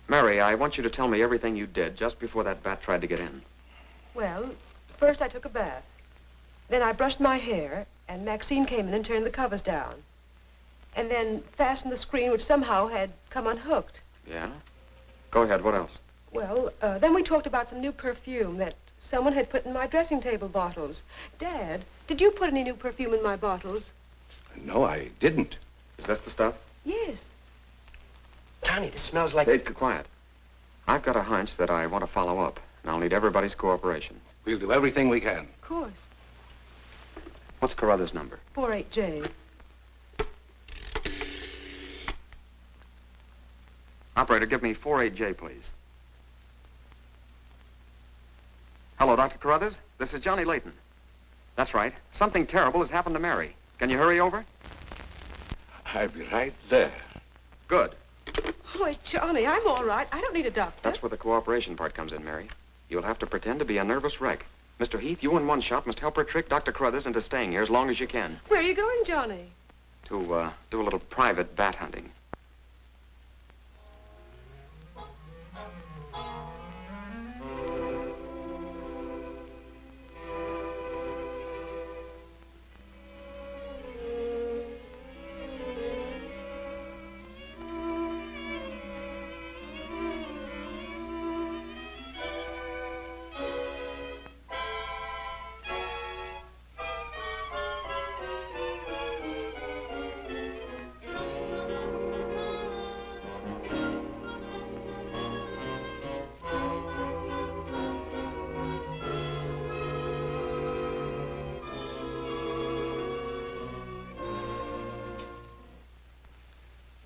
[SPEAKER 11] Mary, I want you to tell me everything you did just before that bat tried to get in.
[SPEAKER 6] Well, first I took a bath. Then I brushed my hair, and Maxine came in and turned the covers down. And then fastened the screen, which somehow had come unhooked.
[SPEAKER 11] Yeah? Go ahead, what else?
[SPEAKER 6] Well, then we talked about some new perfume that someone had put in my dressing table bottles. Dad, did you put any new perfume in my bottles?
[SPEAKER 3] No, I didn't.
[SPEAKER 11] Is this the stuff?
[SPEAKER 6] Yes.
[SPEAKER 13] Johnny, this smells like...
[SPEAKER 11] Hey, quiet. I've got a hunch that I want to follow up, and I'll need everybody's cooperation.
[SPEAKER 3] We'll do everything we can.
[SPEAKER 6] Of course.
[SPEAKER 11] What's Carruthers' number?
[SPEAKER 6] 48J.
[SPEAKER 11] Operator, give me 48J, please. Hello, Dr. Carruthers. This is Johnny Layton. That's right. Something terrible has happened to Mary. Can you hurry over?
[SPEAKER 3] I'll be right there.
[SPEAKER 11] Good.
[SPEAKER 6] Oh, Johnny, I'm all right. I don't need a doctor.
[SPEAKER 11] That's where the cooperation part comes in, Mary. You'll have to pretend to be a nervous wreck. Mr. Heath, you in one shot must help her trick Dr. Carruthers into staying here as long as you can.
[SPEAKER 6] Where are you going, Johnny?
[SPEAKER 11] To, do a little private bat hunting.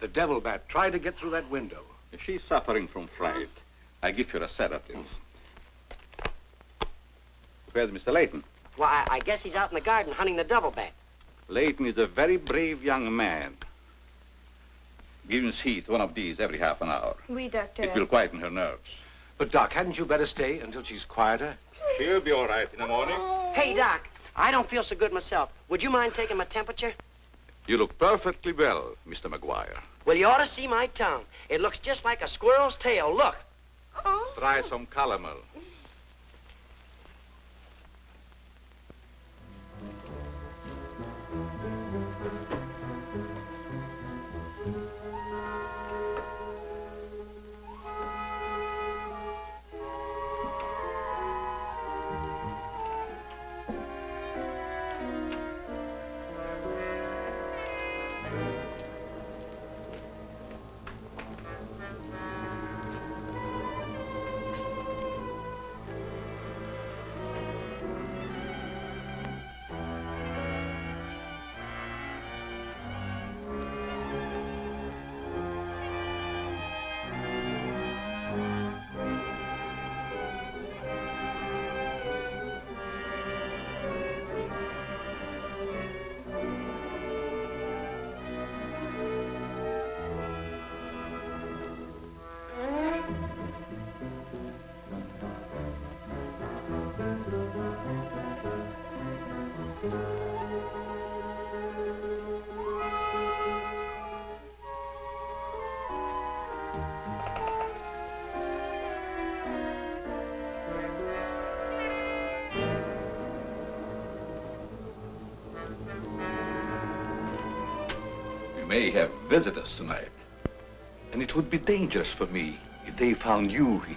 [SPEAKER 3] The devil bat tried to get through that window.
[SPEAKER 2] She's suffering from fright. I give her a sedative. Where's Mr. Layton?
[SPEAKER 13] Well, I guess he's out in the garden hunting the devil bat.
[SPEAKER 2] Layton is a very brave young man. Give Miss Heath one of these every half an hour.
[SPEAKER 12] Oui, doctor.
[SPEAKER 2] It will quieten her nerves.
[SPEAKER 3] But, Doc, hadn't you better stay until she's quieter?
[SPEAKER 2] She'll be all right in the morning.
[SPEAKER 13] Hey, Doc, I don't feel so good myself. Would you mind taking my temperature?
[SPEAKER 2] You look perfectly well, Mr. McGuire.
[SPEAKER 13] Well, you ought to see my tongue. It looks just like a squirrel's tail. Look.
[SPEAKER 2] Try some calomel. May have visitors tonight. And it would be dangerous for me if they found you here.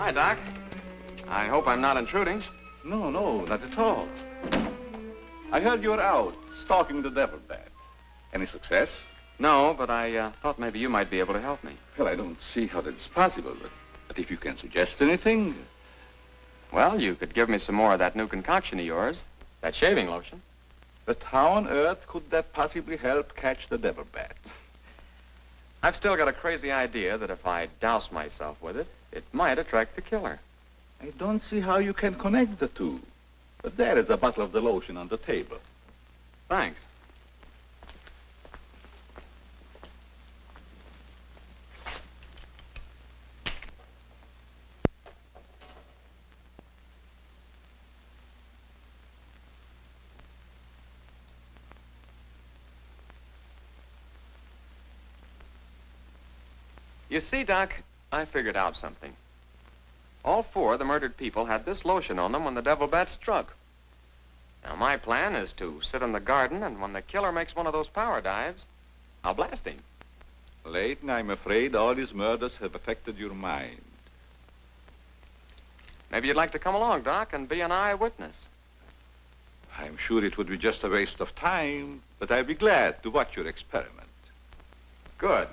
[SPEAKER 11] Hi, Doc. I hope I'm not intruding.
[SPEAKER 2] No, not at all. I heard you were out stalking the devil bat. Any success?
[SPEAKER 11] No, but I thought maybe you might be able to help me.
[SPEAKER 2] Well, I don't see how that's possible, but if you can suggest anything...
[SPEAKER 11] Well, you could give me some more of that new concoction of yours, that shaving lotion.
[SPEAKER 2] But how on earth could that possibly help catch the devil bat?
[SPEAKER 11] I've still got a crazy idea that if I douse myself with it, it might attract the killer.
[SPEAKER 2] I don't see how you can connect the two. But there is a bottle of the lotion on the table.
[SPEAKER 11] Thanks. You see, Doc, I figured out something. All four of the murdered people had this lotion on them when the devil bat struck. Now, my plan is to sit in the garden, and when the killer makes one of those power dives, I'll blast him.
[SPEAKER 2] Layton, I'm afraid all these murders have affected your mind.
[SPEAKER 11] Maybe you'd like to come along, Doc, and be an eyewitness.
[SPEAKER 2] I'm sure it would be just a waste of time, but I'd be glad to watch your experiment.
[SPEAKER 11] Good.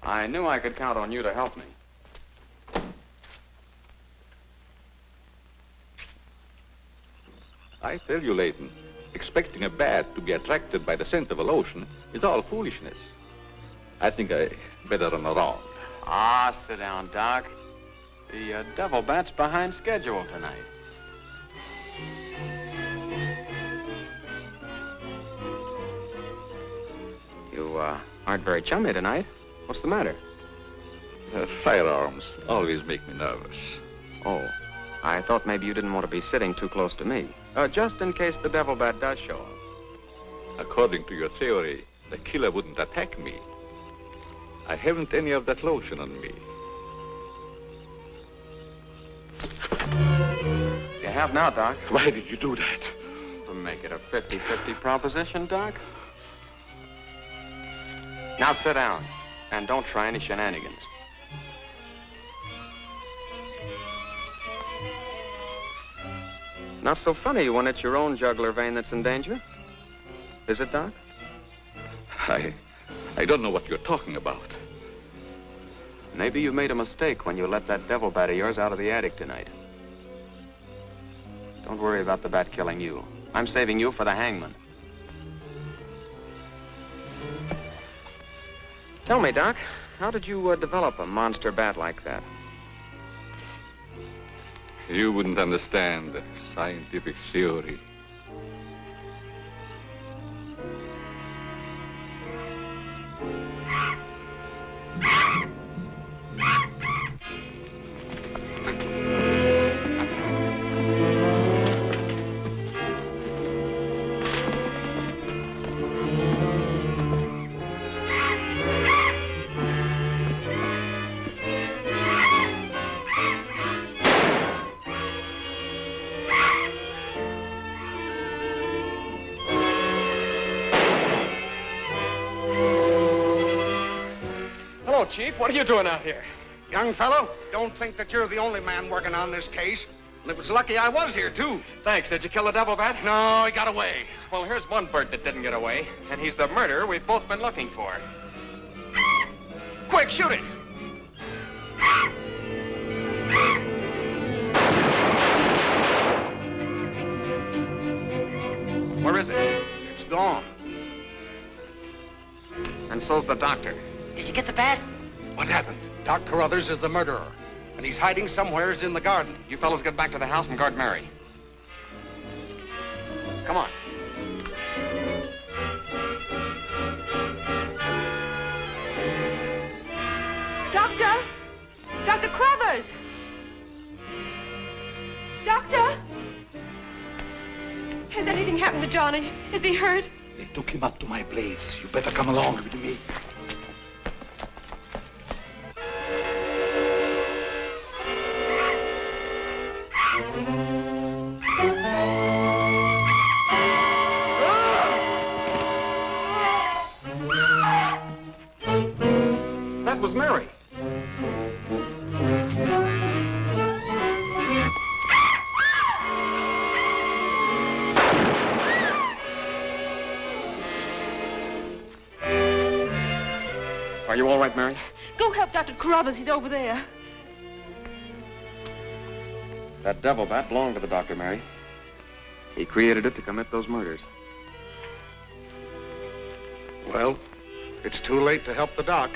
[SPEAKER 11] I knew I could count on you to help me.
[SPEAKER 2] I tell you, Layton, expecting a bat to be attracted by the scent of a lotion is all foolishness. I think I better run around.
[SPEAKER 11] Ah, sit down, Doc. The devil bat's behind schedule tonight. You aren't very chummy tonight. What's the matter?
[SPEAKER 2] Firearms always make me nervous.
[SPEAKER 11] Oh, I thought maybe you didn't want to be sitting too close to me. Just in case the devil bat does show up.
[SPEAKER 2] According to your theory, the killer wouldn't attack me. I haven't any of that lotion on me.
[SPEAKER 11] You have now, Doc.
[SPEAKER 2] Why did you do that?
[SPEAKER 11] To make it a 50-50 proposition, Doc. Now sit down, and don't try any shenanigans. Not so funny when it's your own jugular vein that's in danger. Is it, Doc?
[SPEAKER 2] I don't know what you're talking about.
[SPEAKER 11] Maybe you made a mistake when you let that devil bat of yours out of the attic tonight. Don't worry about the bat killing you. I'm saving you for the hangman. Tell me, Doc, how did you develop a monster bat like that?
[SPEAKER 2] You wouldn't understand the scientific theory.
[SPEAKER 11] Chief, what are you doing out here?
[SPEAKER 5] Young fellow, don't think that you're the only man working on this case. And it was lucky I was here, too.
[SPEAKER 11] Thanks. Did you kill the devil bat?
[SPEAKER 5] No, he got away.
[SPEAKER 11] Well, here's one bird that didn't get away, and he's the murderer we've both been looking for. Quick, shoot it! Where is it?
[SPEAKER 5] It's gone.
[SPEAKER 11] And so's the doctor.
[SPEAKER 13] Did you get the bat?
[SPEAKER 5] What happened? Doc Carruthers is the murderer, and he's hiding somewheres in the garden.
[SPEAKER 11] You fellas get back to the house and guard Mary. Come on.
[SPEAKER 6] Doctor! Dr. Carruthers! Doctor! Has anything happened to Johnny? Is he hurt?
[SPEAKER 1] They took him up to my place. You better come along with me.
[SPEAKER 11] That was Mary. Are you all right, Mary?
[SPEAKER 6] Go help Dr. Carruthers. He's over there.
[SPEAKER 11] That devil bat belonged to the doctor, Mary. He created it to commit those murders.
[SPEAKER 5] Well, it's too late to help the doc.